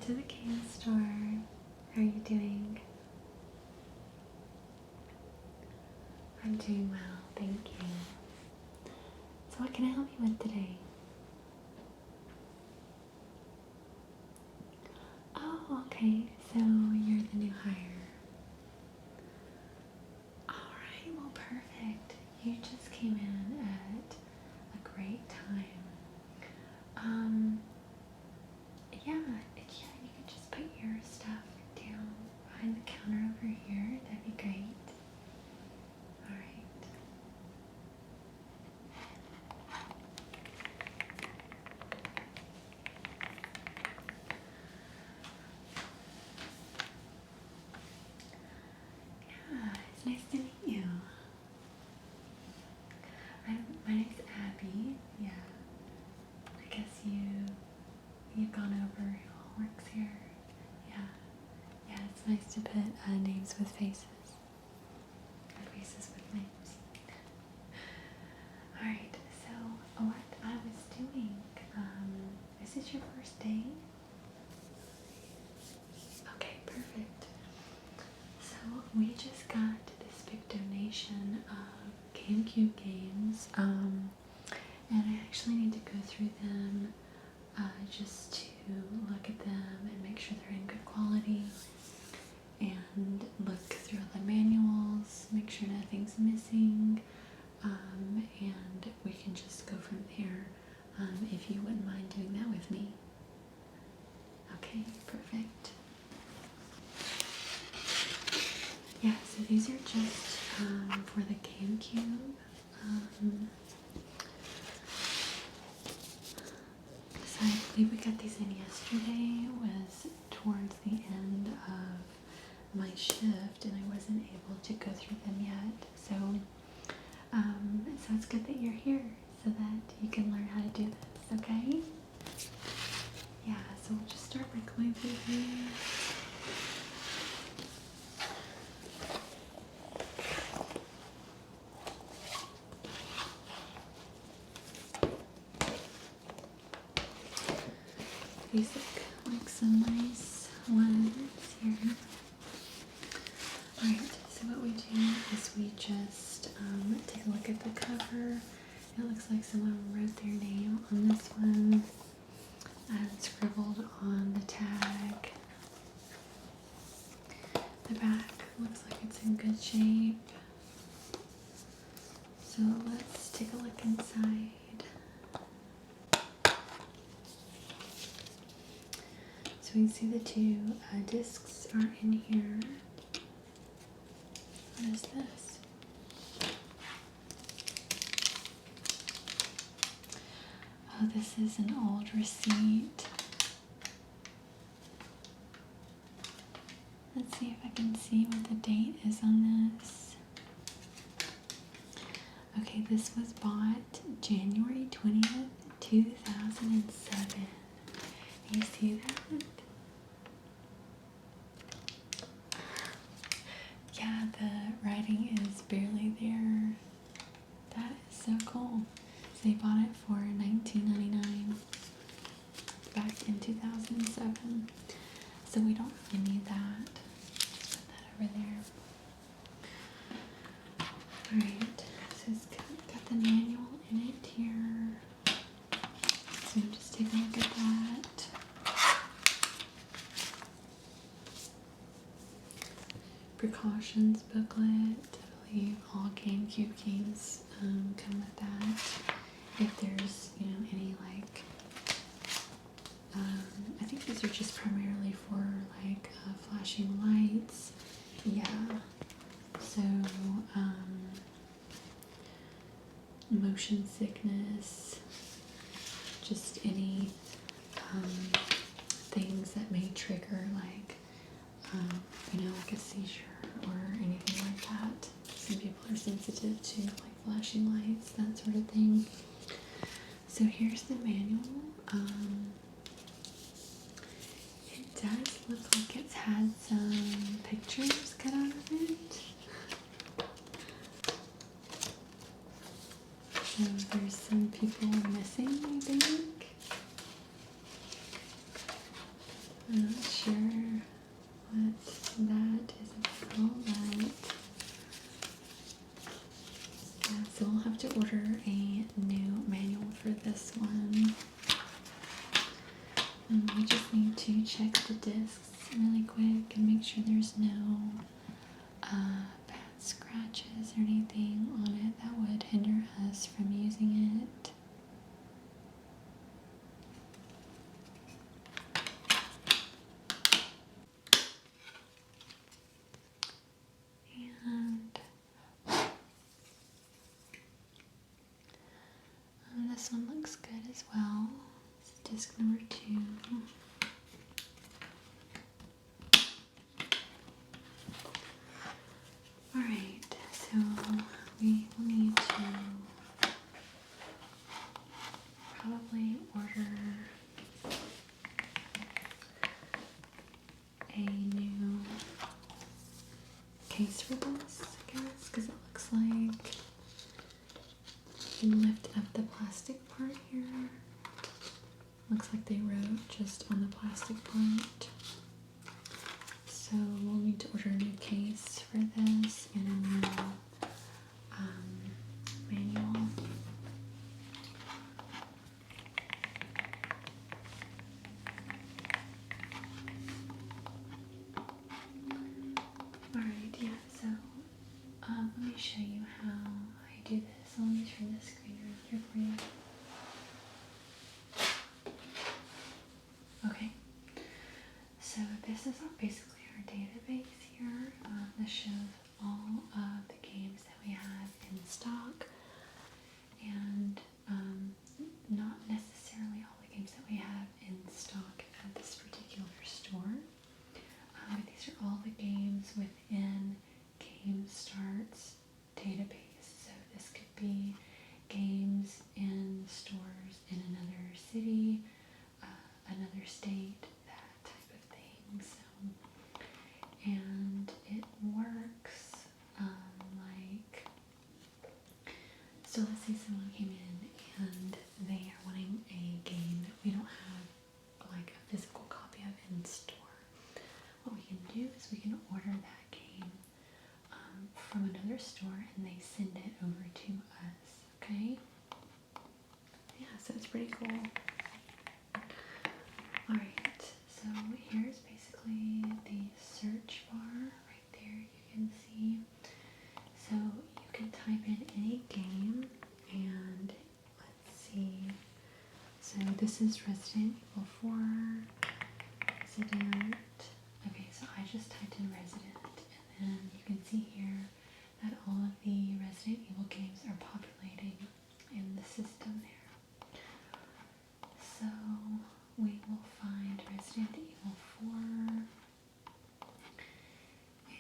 to the Game Store. How are you doing? I'm doing well, thank you. So what can I help you with today? Oh, okay. So you're the new hire. Alright, well perfect. You just came in at a great time. Yeah, you could just put your stuff down behind the counter over here. That'd be great. Alright. Yeah, it's nice to meet you. My name's Abby. Yeah. I guess you've gone over who all works here. Yeah, it's nice to put names with faces. Or faces with names. Alright, so what I was doing, is this your first day? Okay, perfect. So we just got this big donation of GameCube games, and I actually need to go through them just to look at them and make sure they're in good quality, and look through the manuals, make sure nothing's missing, and we can just go from there, if you wouldn't mind doing that with me. Okay, perfect. Yeah, so these are just for the GameCube. So I believe we got these in yesterday. It was towards the end of my shift and I wasn't able to go through them yet. So it's good that you're here so that you can learn how to do this, okay? Yeah, so we'll just start by going through here. These look like some nice ones here. Alright, so what we do is we just take a look at the cover. It looks like someone wrote their name on this one and scribbled on the tag. The back looks like it's in good shape. So let's take a look inside. So we can see the two discs are in here. What is this? Oh, this is an old receipt. Let's see if I can see what the date is on this. Okay, this was bought January 20th, 2007. You see that? Yeah, the writing is barely there. That is so cool. So they bought it for $19.99 back in 2007. So we don't really need that. Just put that over there. Alright, so it's got the manual in it here. So just take a look at that. Precautions booklet. I believe all GameCube games come with that. If there's, any like, I think these are just primarily for like flashing lights. Yeah. So, motion sickness, just any things that may trigger like, like a seizure or anything like that. Some people are sensitive to like flashing lights, that sort of thing. So here's the manual. It does look like it's had some pictures cut out of it. So there's some people missing, I think. bad scratches or anything on it that would hinder us from using it. And this one looks good as well. It's disc number 2. Alright, so we will need to probably order a new case for this, I guess, because it looks like you can lift up the plastic part here. Looks like they wrote just on the plastic part. So we'll need to order a new case for this and a new manual. Alright, yeah, so let me show you how I do this. Let me turn the screen around here for you. Okay, so this is basically our database here. This shows all of the games that we have in stock, and not necessarily all the games that we have in stock at this particular store. But these are all the games within GameStar's database. So this could be games in stores in another city, another state, that type of thing. And it works like, so let's say someone came in and they are wanting a game that we don't have like a physical copy of in store. What we can do is we can order that game from another store and they send it over to us, okay? Yeah, so it's pretty cool. Alright, so here's basically the search bar right there, you can see. So you can type in any game, and let's see. So this is Resident Evil 4, Resident. Okay, so I just typed in Resident, and then you can see here that all of the Resident Evil games are populating in the system there. So we will find Resident Evil 4,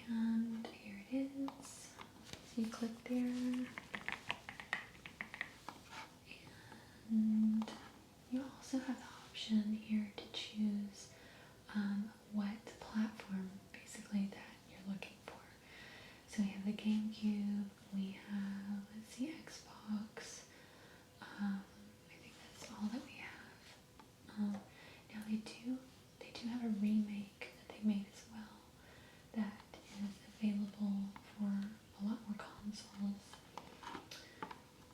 and here it is. So you click there, and you also have the option here to choose what platform basically that you're looking for. So we have the GameCube, we have, let's see, Xbox. I think that's all that we have. Now they do have a remake that they made as well that is available for a lot more consoles.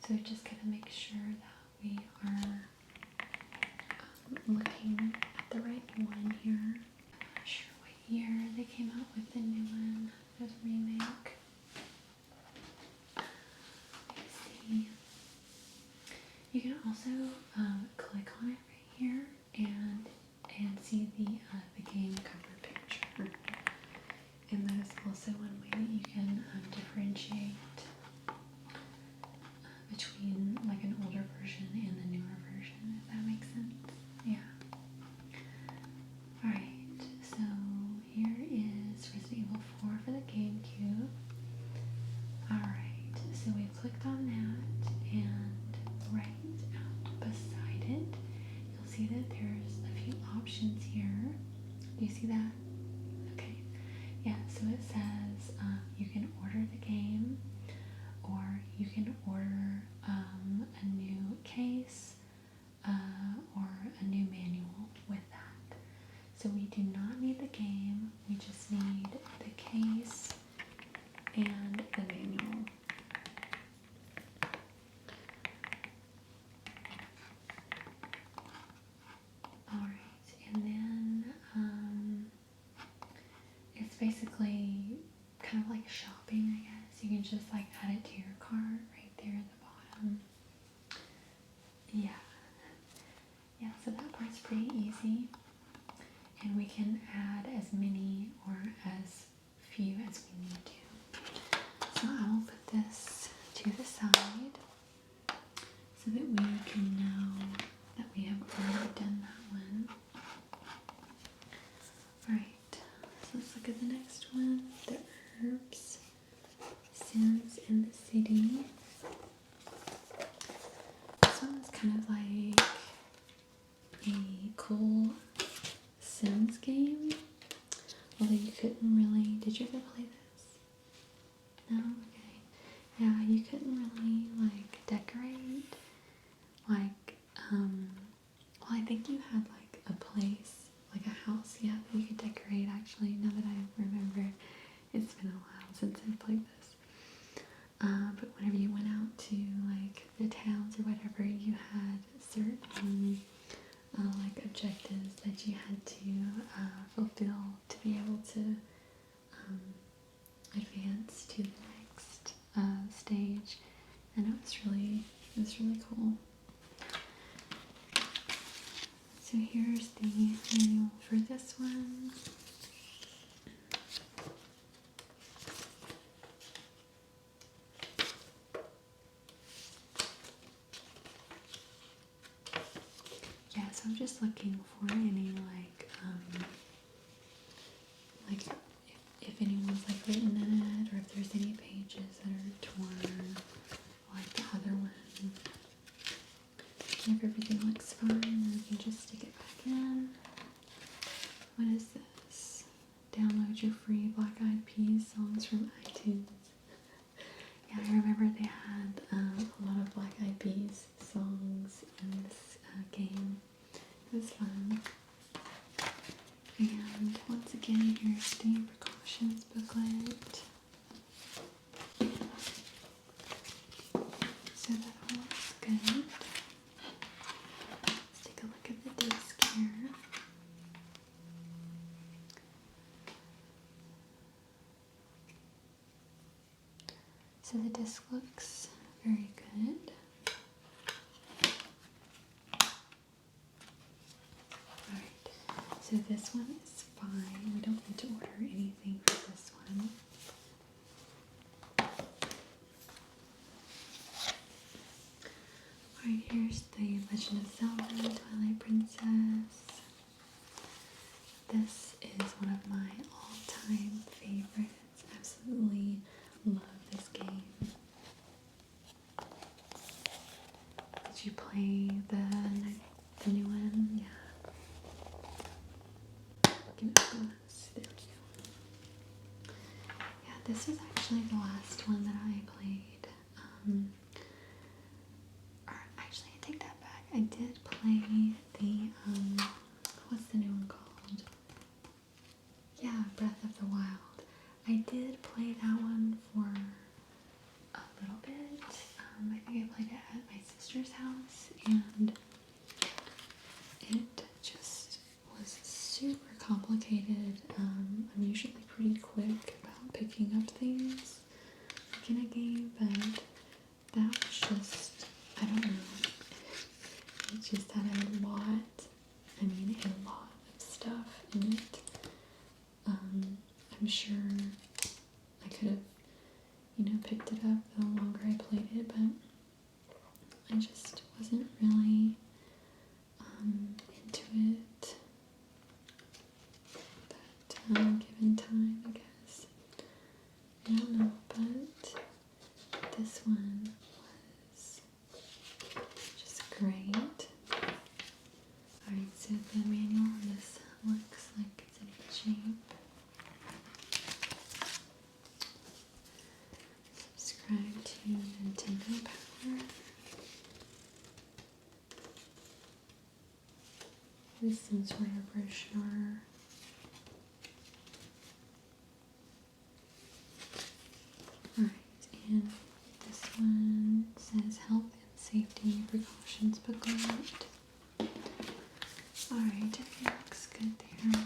So we just gotta make sure that we are looking at the right one here. I'm not sure what year they came out with the new one. There's a remake. Let's see. You can also click on it right here and see the game cover picture. And that is also one way that you can differentiate between like an older version and the newer version, if that makes sense. Yeah. Alright, so here is Resident Evil 4 for the GameCube. Alright, so we clicked on that, and right out beside it, you'll see that there's a few options here. Do you see that? Okay. Yeah, so it says you can order the game, or you can order a new case, or kind of like shopping, I guess. You can just like add it to your cart right there at the bottom. Yeah. Yeah, so that part's pretty easy. And we can add as many or as few as we need to. So I will put this to the side so that we can know that we have already done that one. Alright, so let's look at the next one. The herbs, Sims in the city. This one is kind of like a cool Sims game, although you couldn't really, did you ever play this? No? Okay. Yeah, you couldn't really like decorate, like, well, I think you had like a place, like a house, yeah, that you could decorate actually, now that I remember. It's been a while since I played this. But whenever you went out to like the towns or whatever, you had certain like objectives that you had to fulfill to be able to advance to the next stage, and it was really cool. So here's the manual for this one. Yeah, so I'm just looking for any like if anyone's like written in it, or if there's any pages that are torn, like the other one. If everything looks fine, then we can just stick it back in. What is this? Download your free Black Eyed Peas songs from iTunes. Yeah, I remember they had a lot of Black Eyed Peas songs in this game. It was fun. And once again, here's the precautions booklet. So that all looks good. Let's take a look at the disc here. So the disc looks very good. Alright, so this one is fine. We don't need to order anything for this one. Alright, here's the Legend of Zelda Twilight Princess. This is one of my all-time favorites. Absolutely love this game. Did you play the new one? Yeah. Can open this. There we go. Yeah, this was actually the last one that I played. Or actually, I take that back. I did play the what's the new one called? Yeah, Breath of the Wild. I did play that one for a little bit. I think I played it at my sister's house, and it just was super complicated. I'm usually pretty quick about picking up things like in a game, but that was just, I don't know. It just had a lot of stuff in it. I'm sure I could have, picked it up the longer I played it, but I just wasn't really into it that given time, I guess. I don't know, but this one was just great. Alright, so the manual on this looks like it's in good shape. Subscribe to Nintendo Power. This is some sort of brochure. Alright, and this one says Health and Safety Precautions Booklet. Alright, everything looks good there.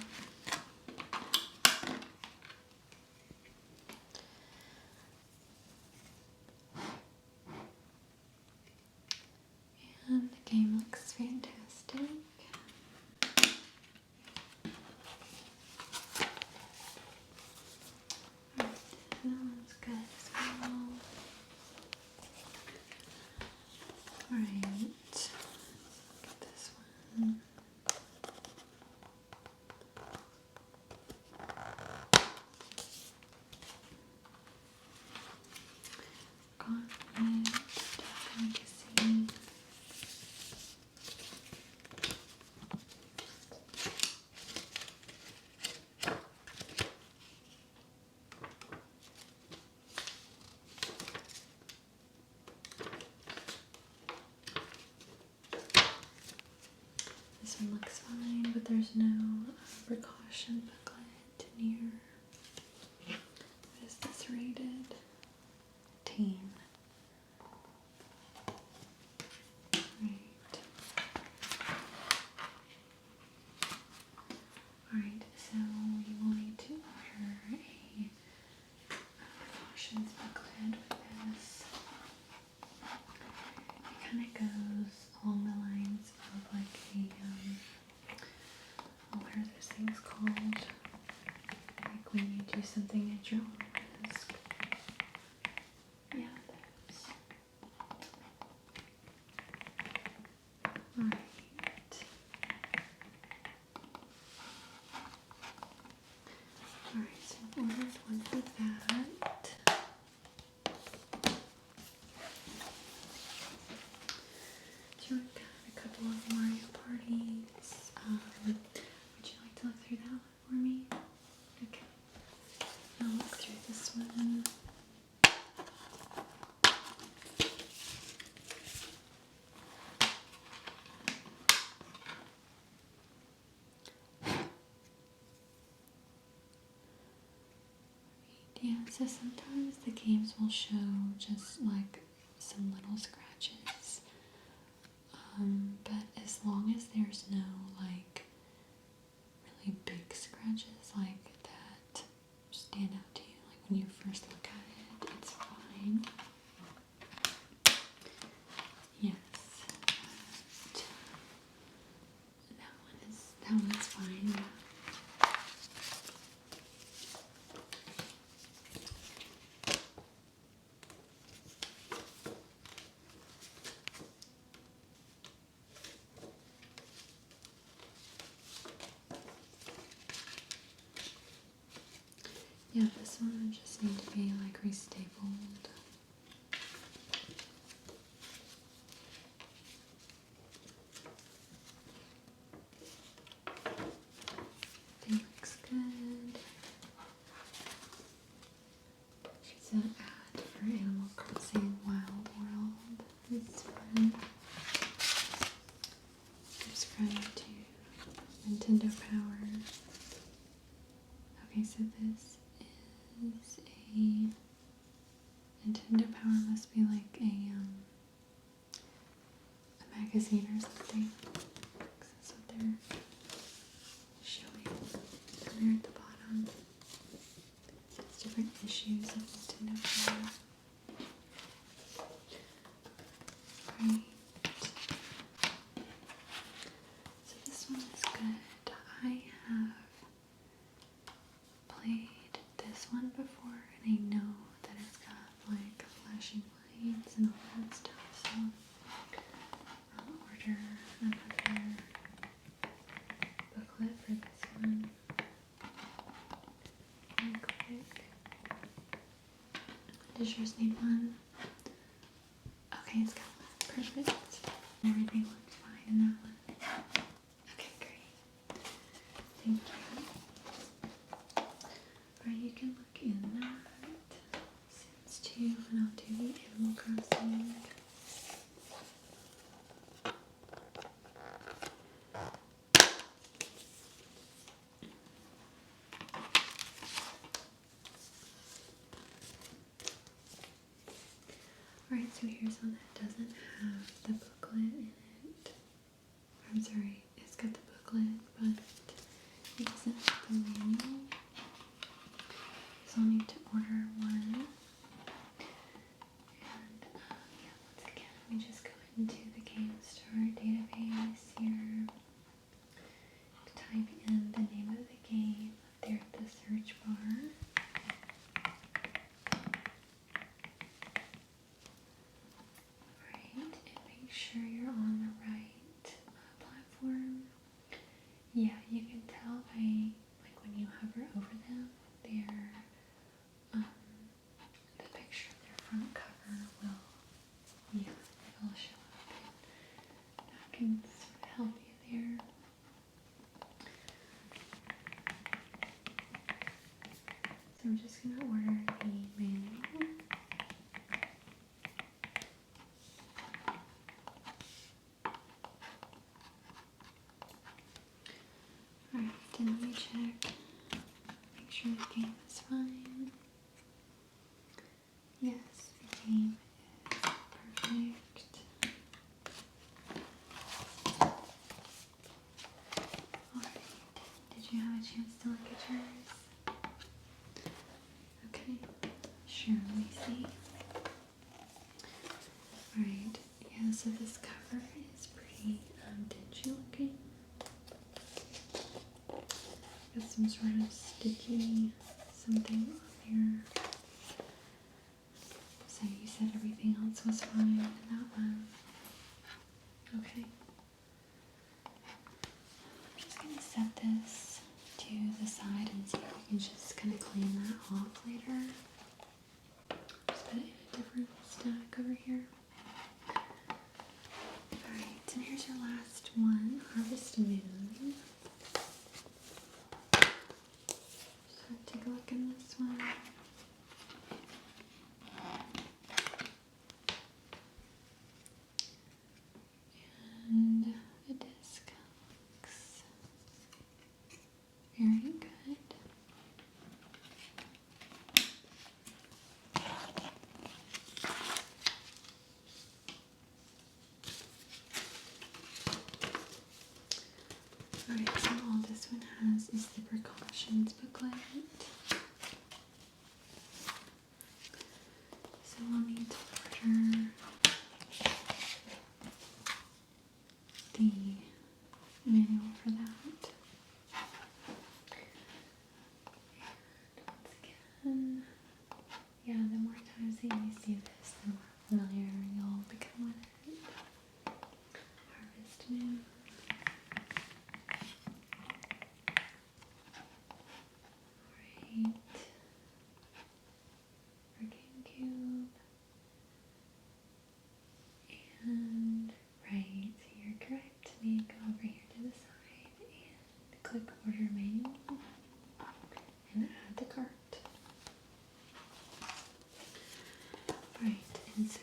but there's no precaution booklet near. What is this rated? Teen. Right. Alright, so you will need to order a precautions booklet with this. It kind of goes along the lines of like what are those things called? Like when you do something at your own risk. Yeah, those. Alright. Alright, so I've ordered one for that. Do you want a couple of Mario parties? Would you like to look through that one for me? Okay. I'll look through this one. Yeah, so sometimes the games will show just like some little scratches. But as long as there's no like really big scratches like that stand out to you, like when you first look at it, it's fine. Yes. That one's fine. Yeah. Yeah, this one would just need to be like restapled. I think looks good. She's an ad for Animal Crossing Wild World. It's fun. Subscribe to Nintendo Power. Okay, so this is a Nintendo Power must be like a magazine or something. That's what they're showing down there at the bottom. It's different issues of Nintendo Power. Right. So this one is good. I have played this one before and I know that it's got like flashing lights and all that stuff, so I'll order another booklet for this one. Real quick. Does yours need one? Okay, it's got one. Perfect. Everything looks fine in that one. Okay, great. Thank you. Alright, you can look in that. Sims 2, and I'll do the Animal Crossing. Alright, so here's one that doesn't have the booklet in it. I'm sorry, it's got the booklet, but it doesn't have the manual. So I'll need to order one. And yeah, once again, let me just go into the Game Store database here. Type in the name of the game up there at the search bar. Alright, and make sure you're on the right platform. Yeah, you can tell by like when you hover over them, the picture of their front cover will, it'll show up. That can sort of help you there. So I'm just gonna order the manual. sure the game is fine. Yes, the game is perfect. Alright, did you have a chance to look at yours? Okay, sure, let me see. Alright, yeah, so this cover is pretty dingy looking. Got some sort of sticky something on here. So you said everything else was fine in that one. Okay. I'm just going to set this to the side and see if we can just kind of clean that off later. Just put it in a different stack over here. Alright, and here's your last one, Harvest Moon. So take a look in this one. And the disc looks very good. Alright, so all this one has is the precautions booklet. So we'll need to order the manual for that. And once again, yeah, the more times that you see this, the more familiar you'll become with it. Harvest Moon. Alright. For GameCube. And right, so you're correct. We go over here to the side and click order manual and add the cart. Alright, and so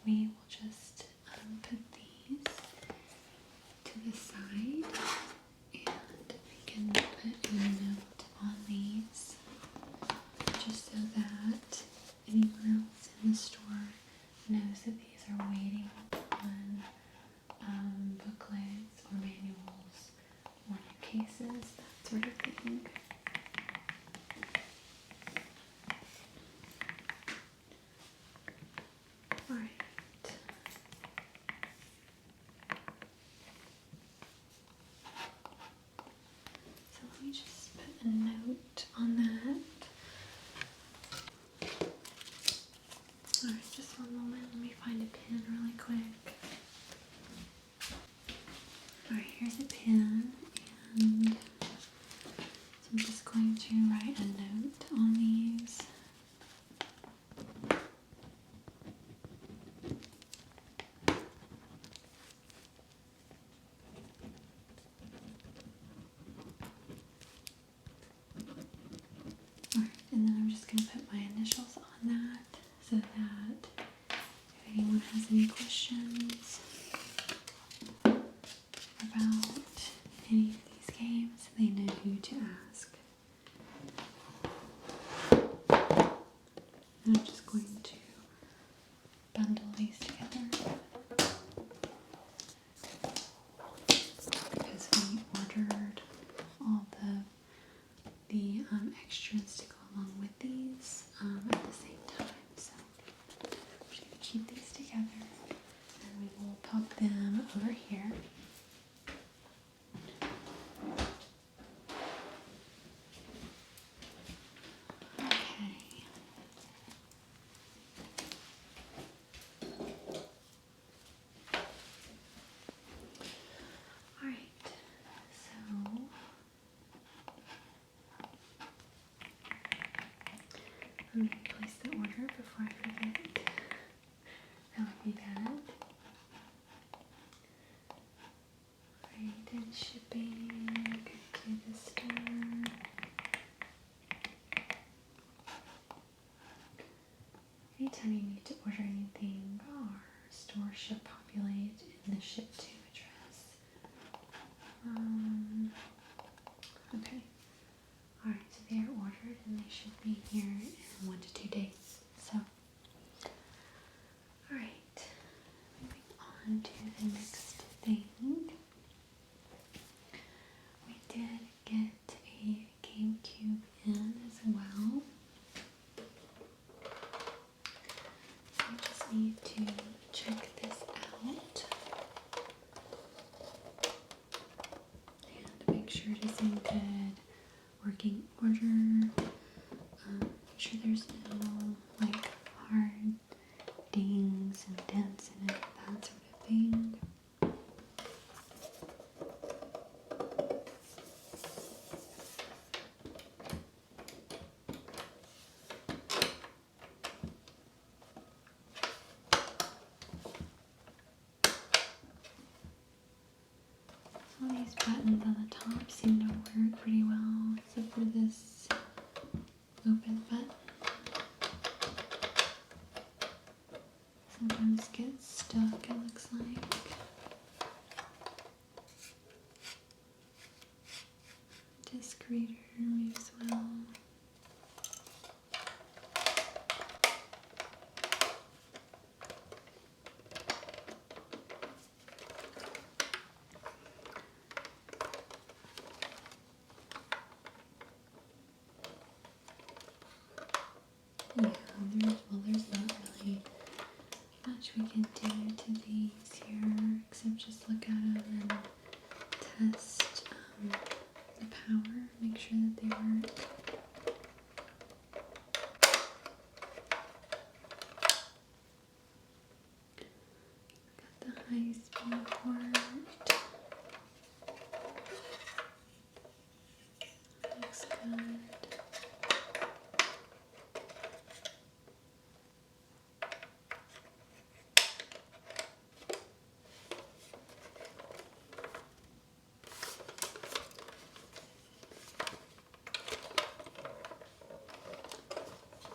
we will just put these to the side and we can put a note on these just so that anyone else in the store knows that these are waiting on booklets or manuals or new cases, that sort of thing. Alright. So let me just put a note on that. Alright, just one moment. Let me find a pen really quick. Alright, here's a pen, and so I'm just going to write a note on these. Alright, and then I'm just going to put my initials on that so that if anyone has any questions about any of these games, they know who to ask. And I'm just going to bundle these together because we ordered all the extras to go along with these at the same time. So I'm just going to keep these together and we will pop them over here. Okay. Alright, so let me place the order before I forget. That would be bad. Alright, and shipping, go to the store. Anytime you need to order anything, our store should populate in the ship to address. Okay. Alright, so they are ordered. and they should be here in 1 to 2 days. So, alright, moving on to the next thing. We did get a GameCube in as well. So I just need to check this out and make sure it is in good working order. Make sure there's no like hard dings and dents in it, that sort of thing. All these buttons on the top seem to work pretty well, except for this open button. Sometimes gets stuck, it looks like. Disc reader moves well. Yeah, there's not really much we can do to these here, except just look at them and test the power, make sure that they work. Got the high-speed port. Looks good.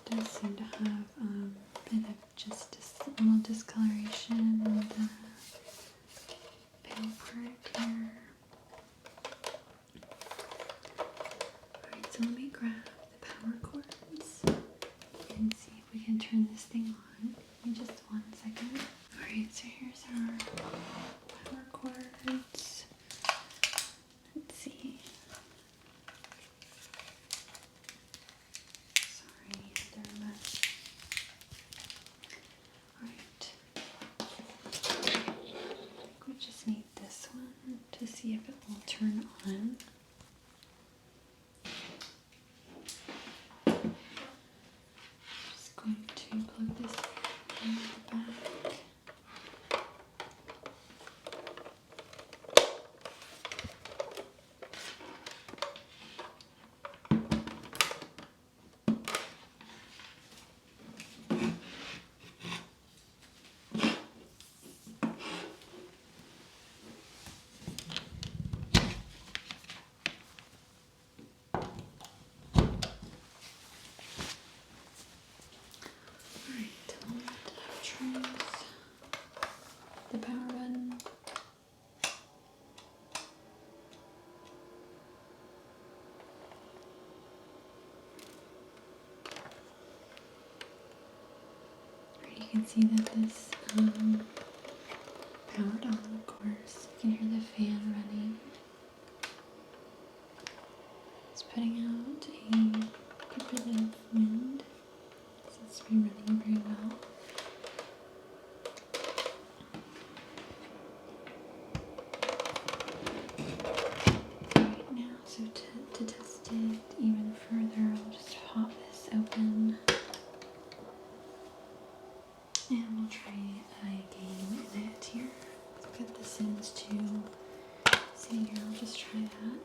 Does seem to have a bit of just a little discoloration on the panel part here. Alright, so let me grab the power cords and see if we can turn this thing on. Give me just 1 second. Alright, so here's our power cords. Let's see. Sorry, they're a mess. Alright. I think we just need this one to see if it will turn on. Just going to plug this in the back. The power button. Right, you can see that this powered on, of course. You can hear the fan running. It's putting out a good bit of wind. It seems to be running very well. So to test it even further, I'll just pop this open and we'll try a game in it here. I've got the Sims 2 sitting here, I'll just try that.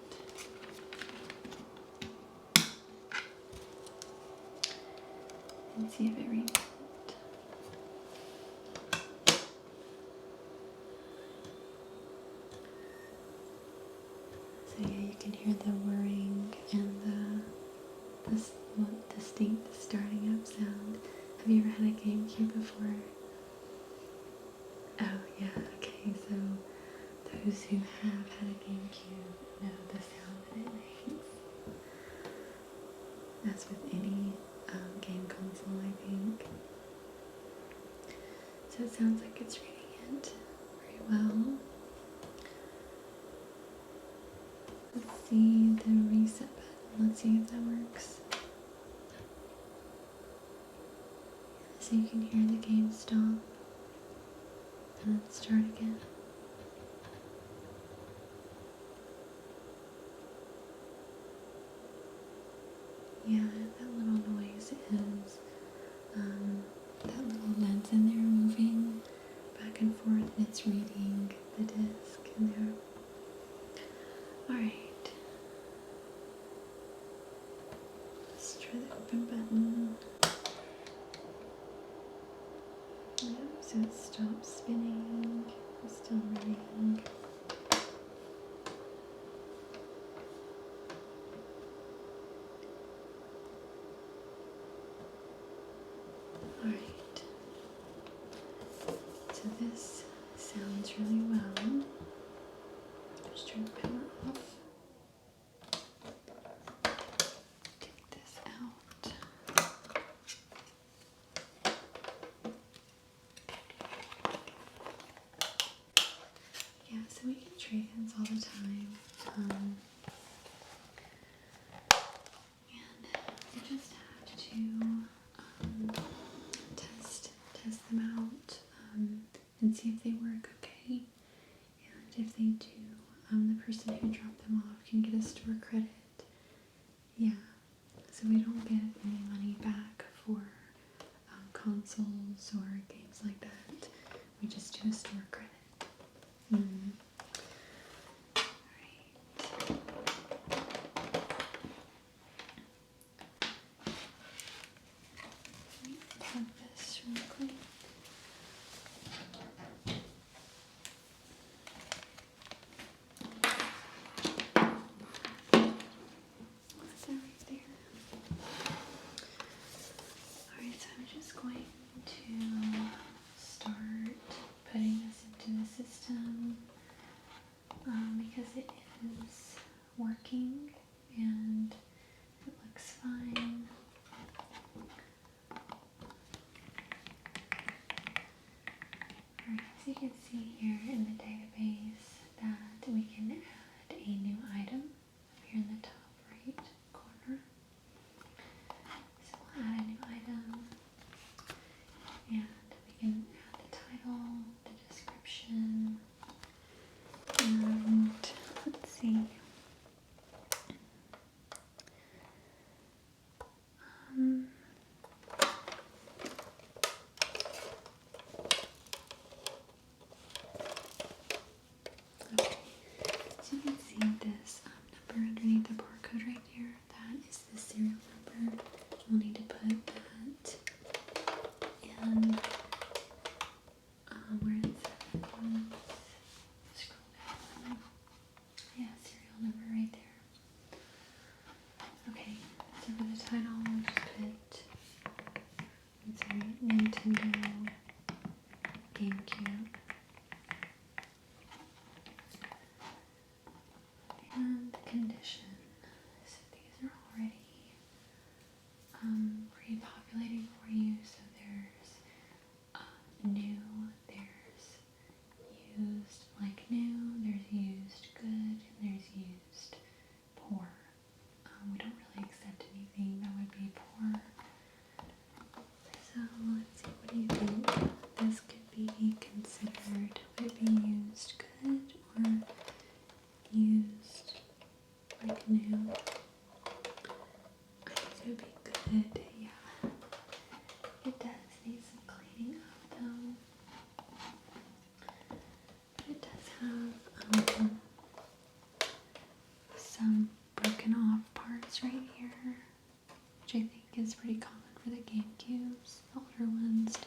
And see if it reads it. So yeah, you can hear the whirring and the distinct starting up sound. Have you ever had a GameCube before? Oh yeah, okay, so those who have had a GameCube know the sound that it makes. As as with any game console, I think. So it sounds like it's reading it very well. Let's see the reset button. Let's see if that works. So you can hear the game stop and then start again. Yeah, that little noise is that little lens in there moving back and forth, and it's reading the disc in there. Alright. Let's try the open button. Yep, so it stops spinning. It's still reading. Alright. So this sounds really well. Just turn the power off. Take this out. Yeah, so we get trade-ins all the time. And we just have to test them out and see if they work okay. And if they do, the person who dropped them off can get a store credit. Yeah, so we don't get any money back for consoles or games like that. We just do a store credit. Alright. Let me plug this real quick. What's that right there? Alright, so I'm just going to start putting this into the system because it is working and it looks fine. Alright, so you can see here in the database that we can add a new item up here in the top right corner. So we'll add a new item and we can add the title, the description, and let's see. Okay, so you can see this number underneath the barcode right there. That is the serial number. We'll need to put that in where it says, scroll down. Yeah, serial number right there. Okay, so for the title, we'll just put, let's say, Nintendo GameCube. And the condition. So these are already pre-populating for you. So there's new, there's used like new, there's used good, and there's used poor. We don't really accept anything that would be poor. So let's see, what do you think? This could be considered, would it be used good or used like new? I think it would be good, yeah. It does need some cleaning up though. But it does have some broken off parts right here, which I think is pretty common for the GameCubes, the older ones.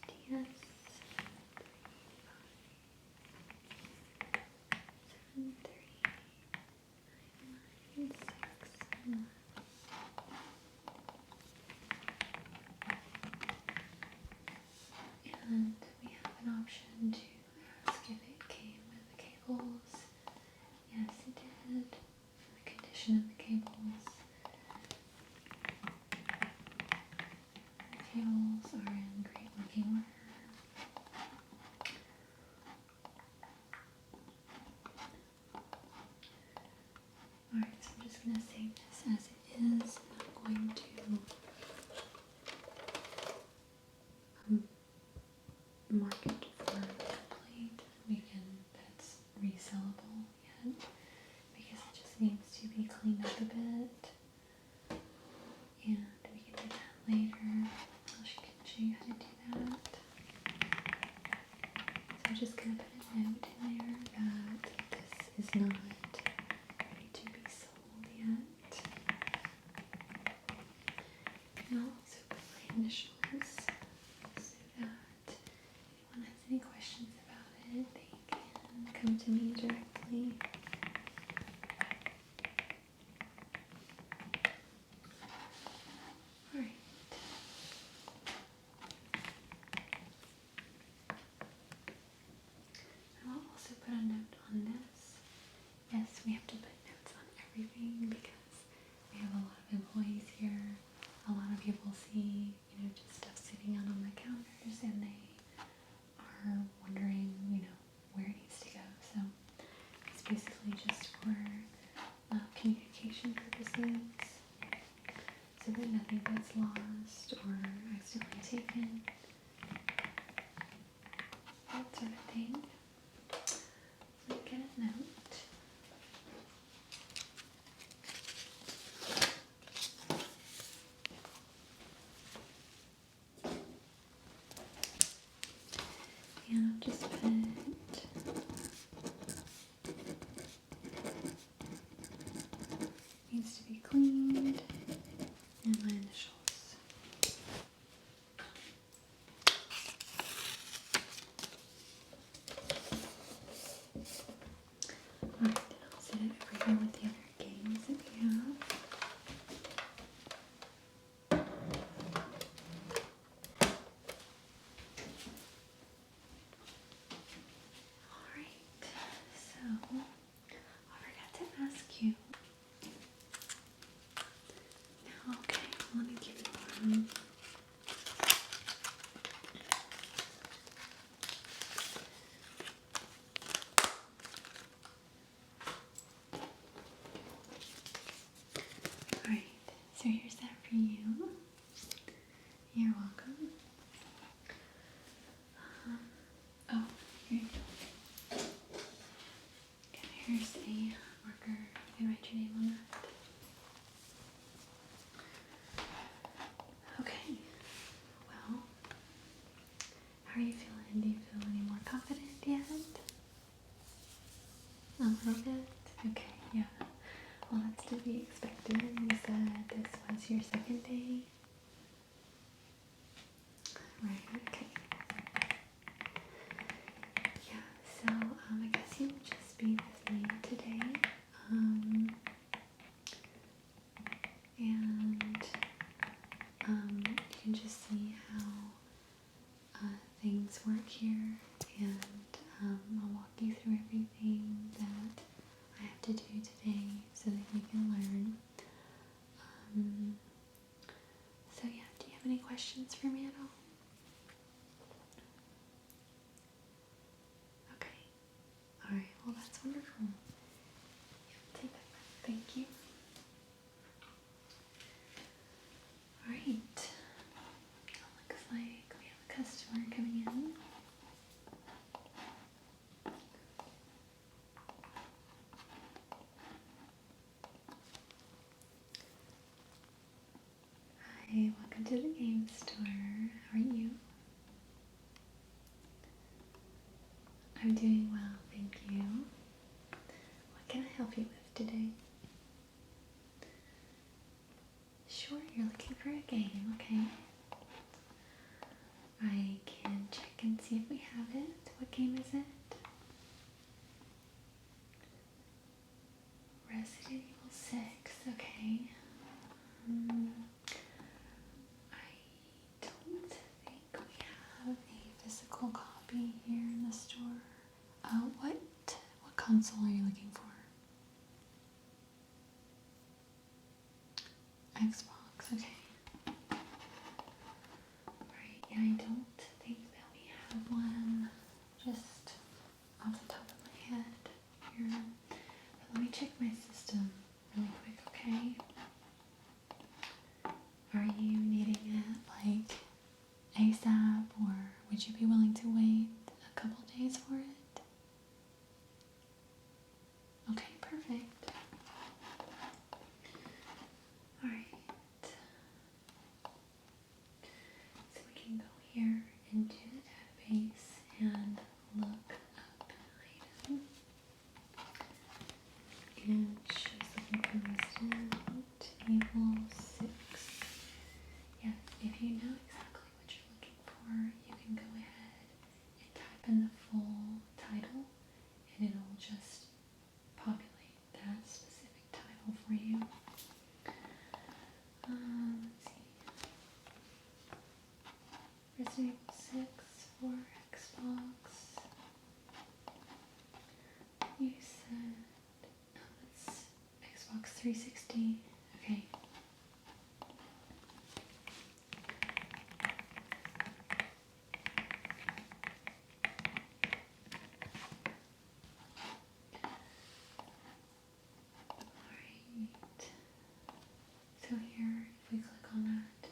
DS 73996. And we have an option to ask if it came with the cables. Yes, it did. The condition of the cables. The cables are in great working order. Alright, so I'm just going to save this as it is. I'm going to mark it for template. That's resellable yet, because it just needs to be cleaned up a bit. And we can do that later. I'll show you how to do that. So I'm just going to put a note in there that this is not ready to be sold yet. And I'll also put my initials so that if anyone has any questions about it, they can come to me directly. Alright. I'll also put a note on this. Yes, we have to put notes on everything because we have a lot of employees here. A lot of people see, just stuff sitting out on the counters and they are wondering, where it needs to go. So it's basically just for communication purposes so that nothing gets lost or accidentally taken. That sort of thing. Make it a note. And I'll just put needs to be cleaned and my initials. Alright, then I'll set it over here with the other games that we have. Alright, so I forgot to ask you. Okay, let me give you one. Alright, so here's that for you. You're welcome. Oh, here you go. Okay, here's a marker. You can write your name on that. Okay, well, how are you feeling? Do you feel any more confident yet? A little bit? Okay, yeah. Well, that's to be expected. You said this was your second day? Right, okay. Yeah, so I guess you will just be with me today. And you can just see how things work here, and I'll walk you through everything that I have to do today so that you can learn. So yeah, do you have any questions for me at all? Okay. Alright, well that's wonderful. Take that. Thank you. Alright. Looks like we have a customer coming in. Hi, welcome to the Game Store. How are you? I'm doing well, thank you. What can I help you with today? Sure, you're looking for a game, okay. I can check and see if we have it. What game is it? Resident Evil 6, okay. I don't think we have a physical copy here in the store. What console are you looking for? Xbox, okay. Alright, yeah, I don't think that we have one just off the top of my head here. But let me check my system really quick, okay? Are you needing it like ASAP, or would you be willing to wait a couple days for it? Okay, perfect. Alright. So we can go here into the database and look up an item. And she's looking for Resident Evil 6. Yes, if you know exactly what you're looking for, you can go ahead and type in the full title and it'll just populate that specific title for you. Let's see. Resident Evil 6 for Xbox. You said, it's Xbox 360. Okay. Alright. So here, if we click on that,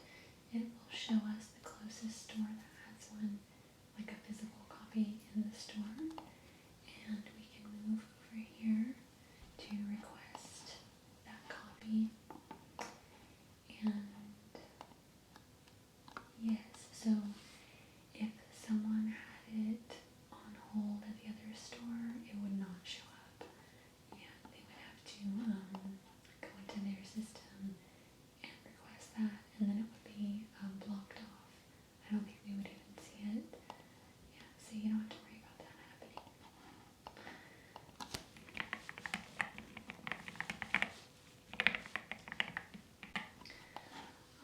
it will show us the closest store that has one, like a physical copy in the store. And we can move over here to request that copy. And yes, so if someone had it on hold at the other store, it would not show up. Yeah, they would have to go into their system and request that, and then it would be blocked off. I don't think we would even see it. Yeah, so you don't have to worry about that happening.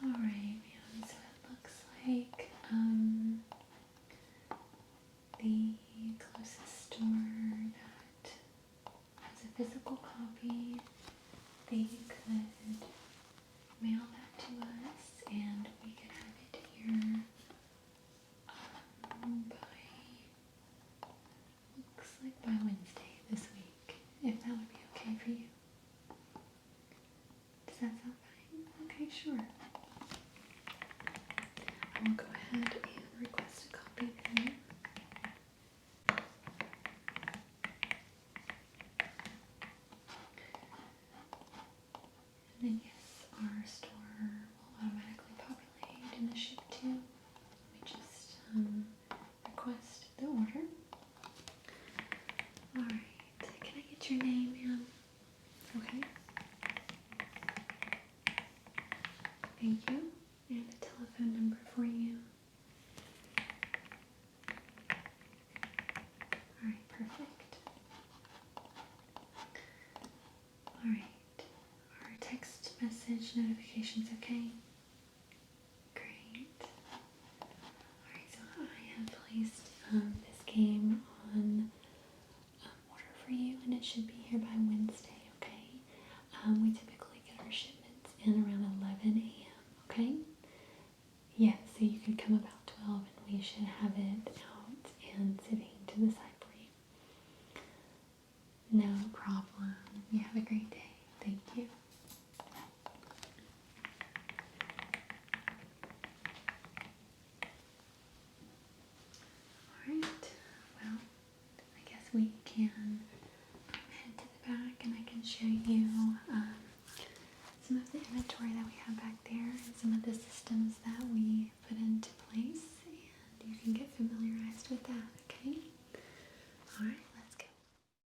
Alright, man, so it looks like the closest store that has a physical copy, they could mail that to us and we could have it here by, looks like by Wednesday this week, if that would be okay for you. Does that sound fine? Okay, sure. I will go ahead and request a copy then. And then yes, our store will automatically populate and ship to. Let me just request the order. Alright, can I get your name, ma'am? Okay. Thank you. And a telephone number for you. Alright, perfect. Alright. Our text message notifications okay? Great. Alright, so I have placed this game on order for you, and it should be here by Wednesday, okay? We typically get our shipments in around 11 a.m., okay? Yeah, so you can come about 12 and we should have it out and sitting to the side for you. No problem. You have a great day. Thank you. Alright, well, I guess we can